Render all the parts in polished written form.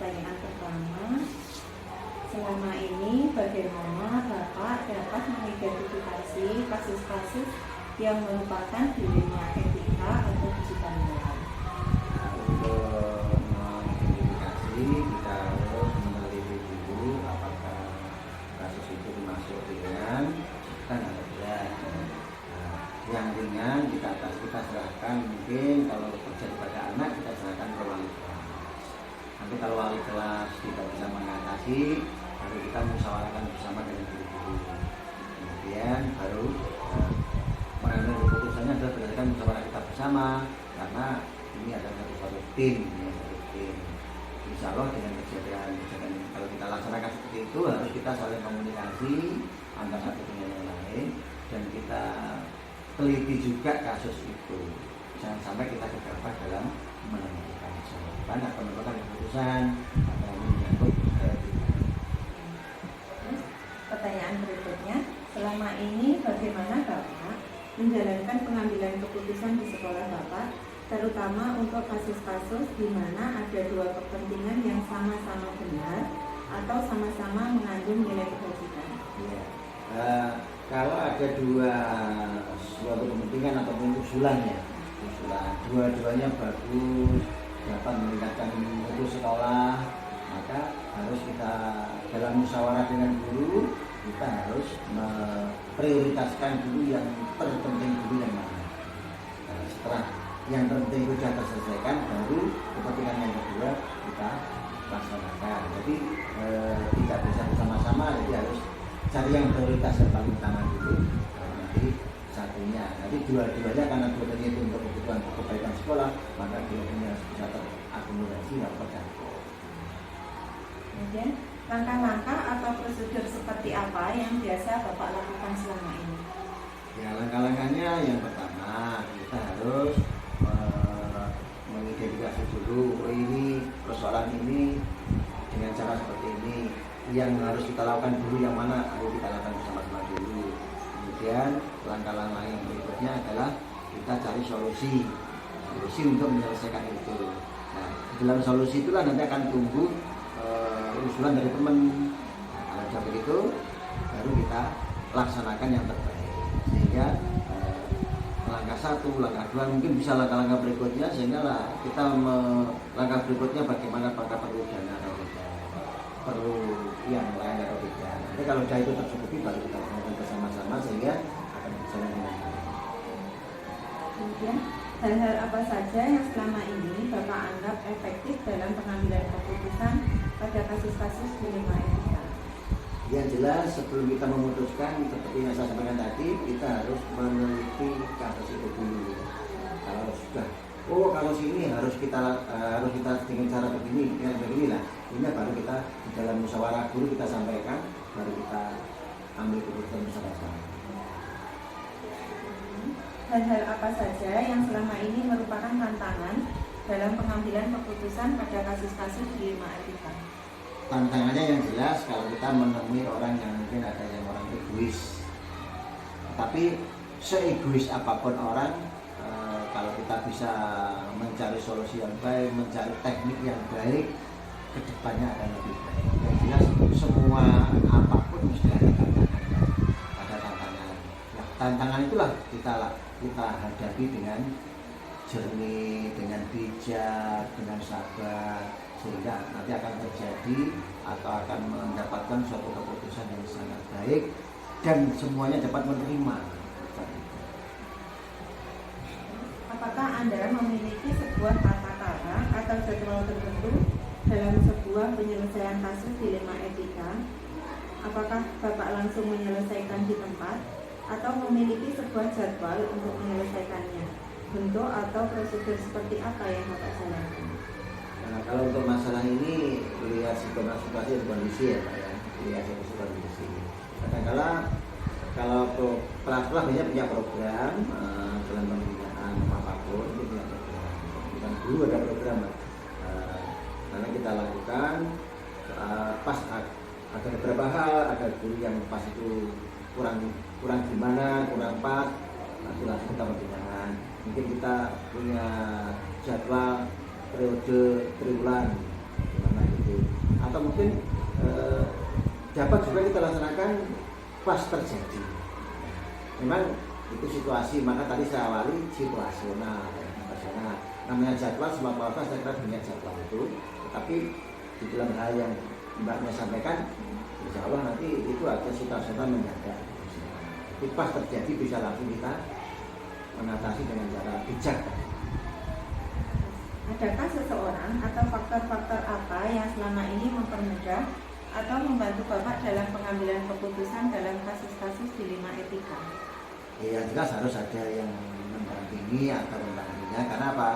pertanyaan pertama, selama ini bagaimana Bapak dapat mengidentifikasi kasus-kasus yang merupakan dilema etika atau digital moral? Untuk mengidentifikasi kita harus meneliti dulu apakah kasus itu dimasuk ringan dan atau berat. Yang ringan kita serahkan, mungkin kalau terjadi pada anak kita serahkan ke wali kelas. Nanti kalau wali kelas tidak bisa mengatasi, baru kita musyawarahkan bersama dengan guru-guru. Kemudian baru mengambil keputusannya adalah berdasarkan musyawarah kita bersama, karena ini adalah satu tim. Insya Allah dengan kejadian kalau kita laksanakan seperti itu, harus kita saling komunikasi antara satu dengan yang lain, dan kita teliti juga kasus itu. Jangan sampai kita gegabah dalam menentukan jawaban atau menentukan keputusan atau menyangkut Pertanyaan berikutnya, selama ini bagaimana Bapak menjalankan pengambilan keputusan di sekolah Bapak, terutama untuk kasus-kasus di mana ada dua kepentingan yang sama-sama benar atau sama-sama mengandung nilai kebajikan? ya. Kalau ada suatu kepentingan ataupun usulan, dua-duanya bagus, dapat meningkatkan mutu sekolah, maka harus kita dalam musyawarah dengan guru, kita harus memprioritaskan dulu yang terpenting dulu yang mana. Setelah yang terpenting sudah terselesaikan, baru kepentingan yang kedua kita laksanakan. Jadi tidak bisa bersama-sama, jadi harus cari yang prioritas yang paling utama dulu, nanti satunya. Nanti dua-duanya, karena dua-duanya itu untuk kebutuhan kebaikan sekolah, maka dua-duanya harus bisa terakomodasi dan terjangkau. Kemudian langkah-langkah atau prosedur seperti apa yang biasa Bapak lakukan selama ini? Ya, langkah-langkahnya yang pertama kita harus mengidentifikasi dulu, ini persoalan ini dengan cara seperti ini, yang harus kita lakukan dulu yang mana, ayo kita lakukan bersama-sama dulu. Kemudian langkah-langkah yang berikutnya adalah kita cari solusi untuk menyelesaikan itu. Nah, dalam solusi itulah nanti akan tumbuh usulan dari teman. Kalau sudah begitu, baru kita laksanakan yang terbaik. Sehingga langkah satu, langkah dua, mungkin bisa langkah-langkah berikutnya, sehingga kita langkah berikutnya bagaimana, apakah perlu dana atau tidak, perlu yang lain atau tidak. Nanti kalau sudah itu tercukupi, baru kita lakukan bersama-sama sehingga akan berjalan dengan baik. Kemudian hal-hal apa saja yang selama ini Bapak anggap efektif dalam pengambilan keputusan pada kasus-kasus dilema etika? Yang jelas sebelum kita memutuskan, seperti yang saya sampaikan tadi, kita harus meneliti kasus itu dulu. Kalau sudah, kalau sini harus kita dengan cara begini, beginilah. Ini baru kita di dalam musyawarah guru kita sampaikan, baru kita ambil keputusan bersama-sama. Hal-hal apa saja yang selama ini merupakan tantangan dalam pengambilan keputusan pada kasus-kasus dilema etika? Tantangannya yang jelas kalau kita menemui orang yang mungkin ada yang orang egois. Tapi seegois apapun orang, kalau kita bisa mencari solusi yang baik, mencari teknik yang baik, kedepannya akan lebih baik. Yang jelas semua apapun mesti ada tantangannya, ada tantangan. Nah, tantangan itulah kita hadapi dengan jernih, dengan bijak, dengan sabar, sehingga nanti akan terjadi atau akan mendapatkan suatu keputusan yang sangat baik dan semuanya dapat menerima. Apakah Anda memiliki sebuah tata cara atau jadwal tertentu dalam sebuah penyelesaian kasus dilema etika? Apakah Bapak langsung menyelesaikan di tempat atau memiliki sebuah jadwal untuk menyelesaikannya? Bentuk atau prosedur seperti apa yang Bapak jalankan? Nah, kalau untuk masalah ini lihat situasi dan kondisi ya Pak ya, lihat situasi kondisi. Kadang-kadang kalau sekolah banyak punya program dalam pembinaan apapun itu punya program. Bukan guru ada program, karena kita lakukan pas ada beberapa hal, ada guru yang pas itu kurang gimana, kurang pas, nanti langsung kita pembinaan. Mungkin kita punya jadwal periode triwulan gimana gitu. atau mungkin dapat juga kita laksanakan pas terjadi. Memang itu situasi, maka tadi saya awali situasional. Namanya jadwal, semua pelatnas saya kira punya jadwal itu, tetapi di dalam hal yang Mbaknya sampaikan, insya Allah nanti itu ada situasional menjaga. Jadi pas terjadi bisa langsung kita mengatasi dengan cara bijak. Adakah seseorang atau faktor-faktor apa yang selama ini mempermudah atau membantu Bapak dalam pengambilan keputusan dalam kasus-kasus dilema etika? Ya jelas harus ada yang mendampingi atau mendampinginya, karena apa?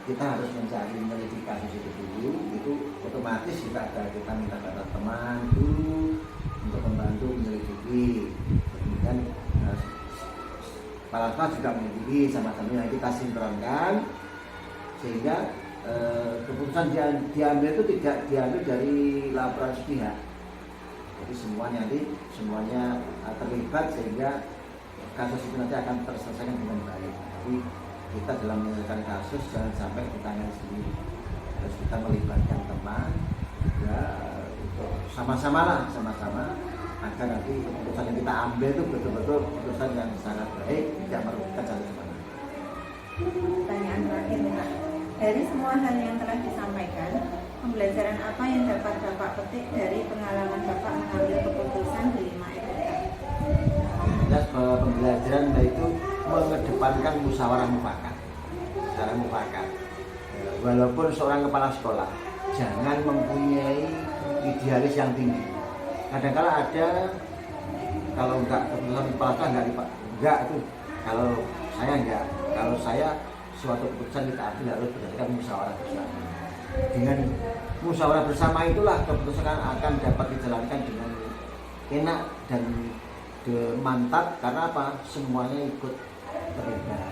Kita harus mencari menyelidiki kasus itu dulu, itu otomatis kita minta data teman dulu untuk membantu menyelidiki. Kemudian Palasma juga menyelidiki sama-sama yang kita sinkronkan, sehingga keputusan diambil itu tidak diambil dari laporan sepihak. Jadi semuanya terlibat, sehingga kasus itu nanti akan terselesaikan dengan baik. Jadi kita dalam menyelesaikan kasus jangan sampai ditangani sendiri, harus kita melibatkan teman juga untuk sama-sama agar nanti keputusan yang kita ambil itu betul-betul keputusan yang sangat baik, tidak merugikan satu sama lain. Pertanyaan terakhir, Pak. Dari semua hal yang telah disampaikan, pembelajaran apa yang dapat Bapak petik dari pengalaman Bapak mengambil keputusan dilema etika? Jelas pembelajaran itu mengedepankan musyawarah mufakat. Walaupun seorang kepala sekolah jangan mempunyai idealis yang tinggi. Kadang-kala ada, kalau enggak keputusan kepala sekolah enggak itu. Kalau saya suatu keputusan kita ambil harus berdasarkan musyawarah bersama. Dengan musyawarah bersama itulah keputusan akan dapat dijalankan dengan enak dan mantap, karena apa? Semuanya ikut terlibat.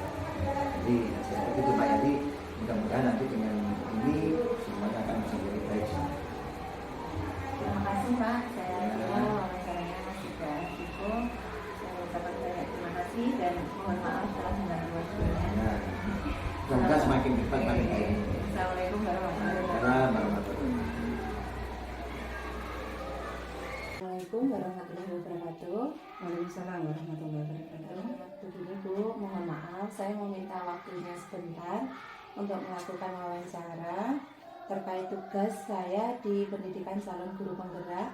Jadi itu Pak Yadi, mudah-mudahan nanti dengan ini semuanya akan bisa lebih baik. Terima kasih Pak, saya kira wawancaranya sudah cukup. Saya ucapkan banyak terima kasih dan mohon maaf telah mengganggu waktunya. Semoga semakin cepat makin baik. Assalamualaikum warahmatullahi Assalamualaikum. Assalamualaikum warahmatullahi wabarakatuh. Waalaikumsalam warahmatullahi wabarakatuh. Begini Bu, mohon maaf saya meminta waktunya sebentar untuk melakukan wawancara terkait tugas saya di pendidikan calon guru penggerak,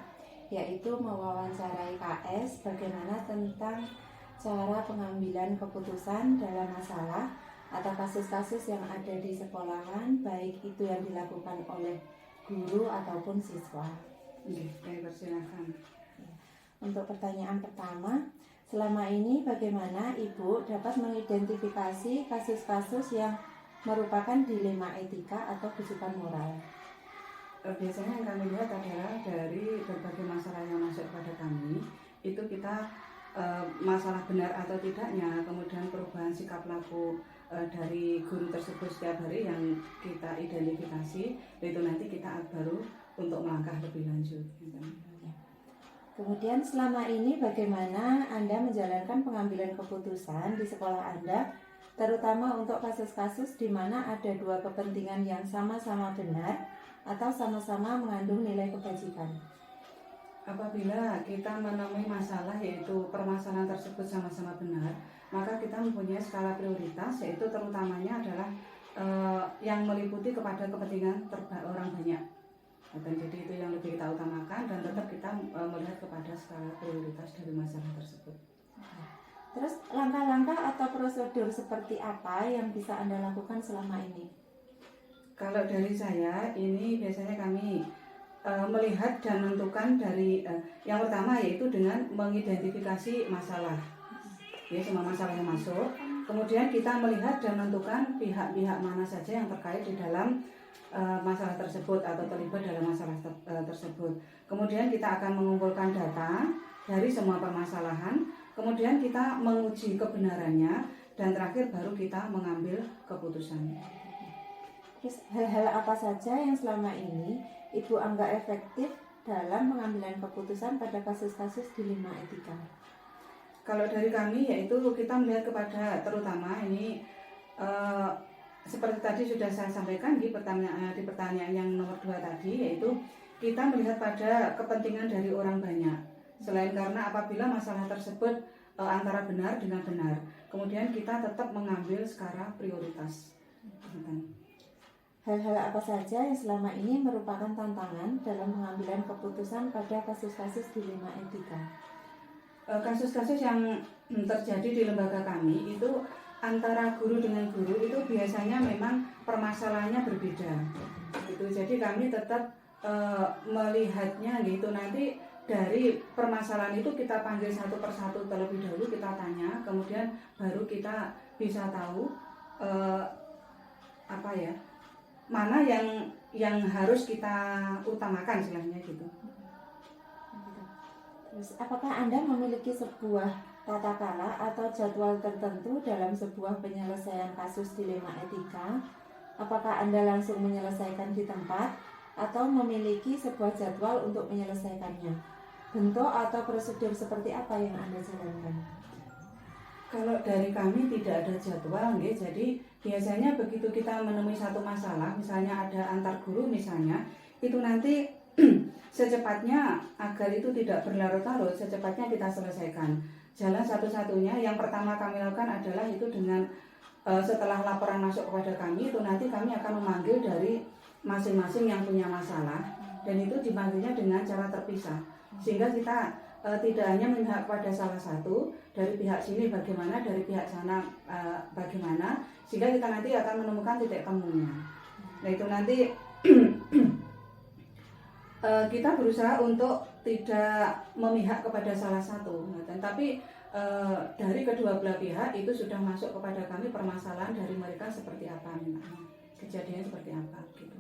yaitu mewawancarai KS bagaimana tentang cara pengambilan keputusan dalam masalah atau kasus-kasus yang ada di sekolahan, baik itu yang dilakukan oleh guru ataupun siswa. Oke, persilakan. Untuk pertanyaan pertama, selama ini bagaimana Ibu dapat mengidentifikasi kasus-kasus yang merupakan dilema etika atau kejutan moral? Biasanya yang kami lihat adalah dari berbagai masalah yang masuk pada kami, itu kita masalah benar atau tidaknya, kemudian perubahan sikap laku dari guru tersebut setiap hari yang kita identifikasi, itu nanti kita baru untuk melangkah lebih lanjut. Kemudian selama ini bagaimana Anda menjalankan pengambilan keputusan di sekolah Anda, terutama untuk kasus-kasus di mana ada dua kepentingan yang sama-sama benar atau sama-sama mengandung nilai kebajikan? Apabila kita menemui masalah yaitu permasalahan tersebut sama-sama benar, maka kita mempunyai skala prioritas, yaitu terutamanya adalah yang meliputi kepada kepentingan orang banyak. Dan jadi itu yang lebih kita utamakan, dan tetap kita melihat kepada skala prioritas dari masalah tersebut. Terus langkah-langkah atau prosedur seperti apa yang bisa Anda lakukan selama ini? Kalau dari saya, ini biasanya kami melihat dan menentukan dari yang pertama yaitu dengan mengidentifikasi masalah, ya, semua masalah yang masuk. Kemudian kita melihat dan menentukan pihak-pihak mana saja yang terkait di dalam masalah tersebut atau terlibat dalam masalah tersebut. Kemudian kita akan mengumpulkan data dari semua permasalahan, kemudian kita menguji kebenarannya, dan terakhir baru kita mengambil keputusan. Terus hal-hal apa saja yang selama ini Ibu anggap efektif dalam pengambilan keputusan pada kasus-kasus dilema etika? Kalau dari kami yaitu kita melihat kepada terutama ini seperti tadi sudah saya sampaikan di pertanyaan yang nomor 2 tadi, yaitu kita melihat pada kepentingan dari orang banyak. Selain karena apabila masalah tersebut antara benar dengan benar, kemudian kita tetap mengambil skala prioritas. Hal-hal apa saja yang selama ini merupakan tantangan dalam pengambilan keputusan pada kasus-kasus dilema etika? Kasus-kasus yang terjadi di lembaga kami itu antara guru dengan guru itu biasanya memang permasalahannya berbeda. Gitu. Jadi kami tetap melihatnya gitu, nanti dari permasalahan itu kita panggil satu persatu terlebih dahulu, kita tanya, kemudian baru kita bisa tahu mana yang harus kita utamakan istilahnya gitu. Terus, apakah Anda memiliki sebuah tata cara atau jadwal tertentu dalam sebuah penyelesaian kasus dilema etika? Apakah Anda langsung menyelesaikan di tempat atau memiliki sebuah jadwal untuk menyelesaikannya? Bentuk atau prosedur seperti apa yang Anda jalankan? Kalau dari kami tidak ada jadwal, jadi biasanya begitu kita menemui satu masalah, misalnya ada antar guru misalnya, itu nanti secepatnya agar itu tidak berlarut-larut, secepatnya kita selesaikan. Jalan satu-satunya yang pertama kami lakukan adalah itu dengan setelah laporan masuk kepada kami, itu nanti kami akan memanggil dari masing-masing yang punya masalah, dan itu dipanggilnya dengan cara terpisah, sehingga kita tidak hanya memihak pada salah satu, dari pihak sini bagaimana, dari pihak sana bagaimana, sehingga kita nanti akan menemukan titik temunya. Nah itu nanti kita berusaha untuk tidak memihak kepada salah satu, tapi dari kedua belah pihak itu sudah masuk kepada kami permasalahan dari mereka seperti apa, kejadian seperti apa gitu.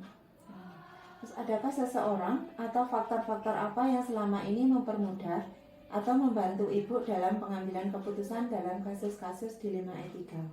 Terus adakah seseorang atau faktor-faktor apa yang selama ini mempermudah atau membantu Ibu dalam pengambilan keputusan dalam kasus-kasus dilema etika?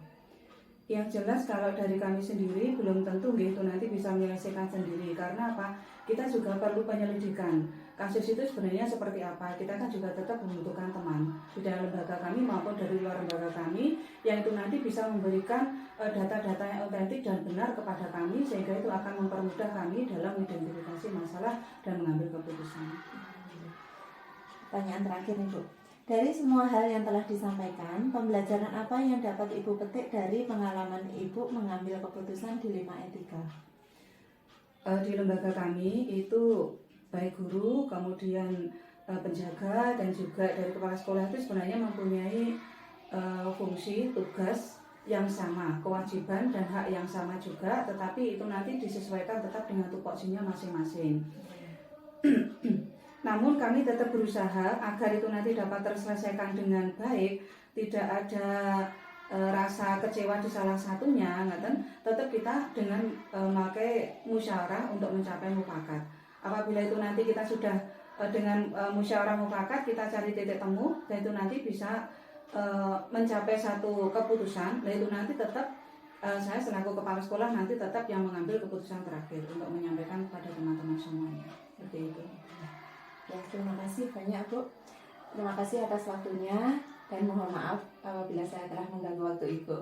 Yang jelas kalau dari kami sendiri belum tentu gitu nanti bisa menyelesaikan sendiri, karena apa? Kita juga perlu penyelidikan kasus itu sebenarnya seperti apa. Kita kan juga tetap membutuhkan teman di dalam lembaga kami maupun dari luar lembaga kami yang itu nanti bisa memberikan data-data yang otentik dan benar kepada kami, sehingga itu akan mempermudah kami dalam mengidentifikasi masalah dan mengambil keputusan. Pertanyaan terakhir nih Bu, dari semua hal yang telah disampaikan, pembelajaran apa yang dapat Ibu petik dari pengalaman Ibu mengambil keputusan dilema etika? Di lembaga kami itu baik guru, kemudian penjaga, dan juga dari kepala sekolah itu sebenarnya mempunyai fungsi, tugas yang sama, kewajiban dan hak yang sama juga, tetapi itu nanti disesuaikan tetap dengan tupoksinya masing-masing. Namun kami tetap berusaha agar itu nanti dapat terselesaikan dengan baik, tidak ada rasa kecewa di salah satunya, tetap kita dengan memakai musyawarah untuk mencapai mufakat. Apabila itu nanti kita sudah dengan musyawarah mufakat, kita cari titik temu, dan itu nanti bisa mencapai satu keputusan, dan itu nanti tetap saya selaku kepala sekolah nanti tetap yang mengambil keputusan terakhir untuk menyampaikan kepada teman-teman semuanya. Seperti itu. Ya, terima kasih banyak Bu. Terima kasih atas waktunya dan mohon maaf apabila saya telah mengganggu waktu Ibu.